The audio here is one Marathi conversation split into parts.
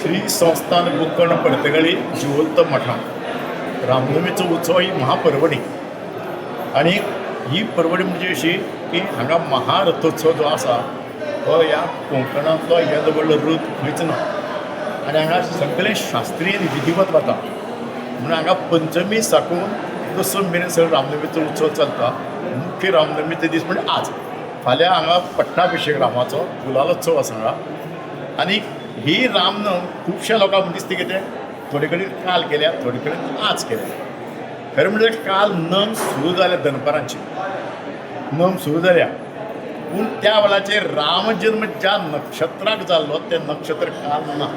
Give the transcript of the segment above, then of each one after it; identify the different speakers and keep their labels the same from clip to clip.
Speaker 1: श्री संस्थान गोकर्ण पर्तगाळी जिवंत मठांत रामनवमीचो उत्सव ही महापर्वणी आणि ही पर्वणी म्हणजे अशी की हांगा महारथोत्सव जो आसा तो ह्या कोंकणांतलो येद व्हडलो रथ खंयच ना आनी हांगा सगळें शास्त्रीय विधिवत वता म्हणून हांगा पंचमी साकून दसम मेरेन सगळो रामनवमीचो उत्सव चलता. मुख्य रामनवमीचो दीस म्हणजे आज फाल्यां हांगा पट्टाभिशेक रामाचो गुलालोत्सव आसा हांगा. आनी ही रामनवमी खुबश्या लोकांक दिसता कितें थोडे कडेन काल केल्या थोडे कडेन आज केल्या. खरें म्हणजे काल नम सुरू जाल्या दनपारांची नम सुरू जाल्या पूण त्या वेळाचेर राम जल्म ज्या नक्षत्राक जाल्लो तें नक्षत्र काल ना.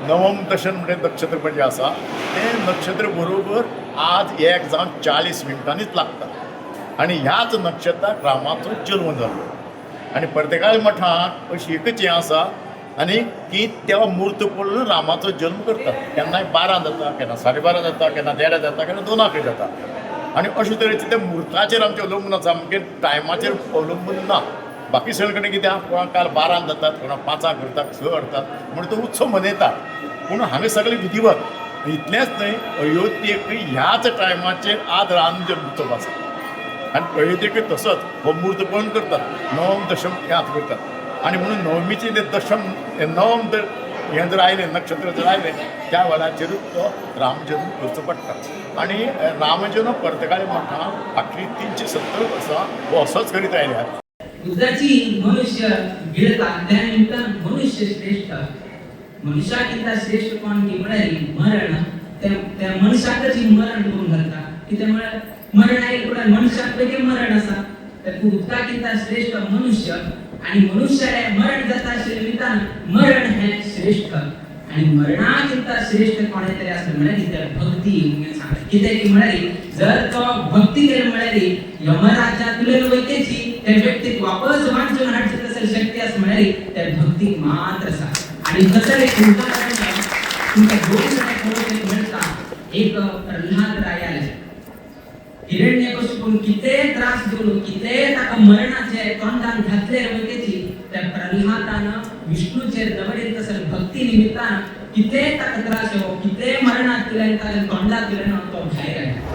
Speaker 1: नवम दशन म्हणजे नक्षत्र म्हणजे आसा तें नक्षत्र बरोबर आज 1:40 लागता आनी ह्याच नक्षत्राक रामाचो जल्म जाल्लो. आनी पर्तगाळी मठांत अशी एकच हें आसा आनी की तेव्हा मुहूर्त पळोवन रामाचो जल्म करतात. केन्नाय 12 जाता, केन्ना 12:30 जाता, केन्ना 1:30 जाता, केन्ना 2 जाता. आनी अशे तरेचे त्या मुहूर्ताचेर आमचें अवलंबून आसा, आमगे टायमाचेर अवलंबून ना. बाकी सगळे कडेन कितें कोणाक काल 12 जातात, कोणाक 5 करतात, 6 करतात म्हणून तो उत्सव मनयतात. पूण हांगा सगळे विधिवत इतलेंच न्हय, अयोध्येक ह्याच टायमाचेर आज राम जल्म उत्सव आसा आनी अयोध्येक तसोच हो मुहूर्त पळोवन करतात. नवम दशम ह्यात करतात आनी म्हणून नवमीचे जे दशम नवम जर हें जर आयलें नक्षत्र जर आयलें त्या वेळाचेरूच तो रामजल्म करचो पडटा. आनी रामजल्म पर्तगाळी मठांत फाटलीं 370 वर्सां हो असोच करीत आयल्या.
Speaker 2: बुद्धाची मनुष्य गिळता त्या निमित्तान मनुष्य श्रेष्ठ मनुष्याकिंता श्रेष्ठ कोण की म्हळ्यार मरण त्या मनशाकच मरण करून घालता. कित्यामुळे मरण आहे पण मनशाक वेगळे मरण आसा. तर बुद्धाकिंता श्रेष्ठ मनुष्य आणि मनुष्याला मरण जाता आशिल्ल्या निमित्तान मरण हे श्रेष्ठ आणि मरणाकिंता श्रेष्ठ कोणे तरी आसता म्हळ्यार भक्ती म्हणून सांगता. कित्याक की म्हळ्यार जर तो भक्ती केली म्हळ्यार यमराज्यातले वैतेची त्या व्यक्तीक वापस वांचून हाडची तसली शक्ती आसा म्हळ्यार त्या भक्तीक मात्र आसा. आणि तसले तुमकां दोन जणांक मेळटा. एक प्रल्हाद रायाल हिरण्यकशिपून कितें त्रास दिवन कितें ताका मरणाचे तोंडान घातले वैतेची त्या प्रल्हादान विष्णूचेर दवरीत तसले भक्ती निमित्तान कितें ताका त्रास येवो कितें मरणात केल्यान ताच्या तोंडात केल्यान तो भायर आयला.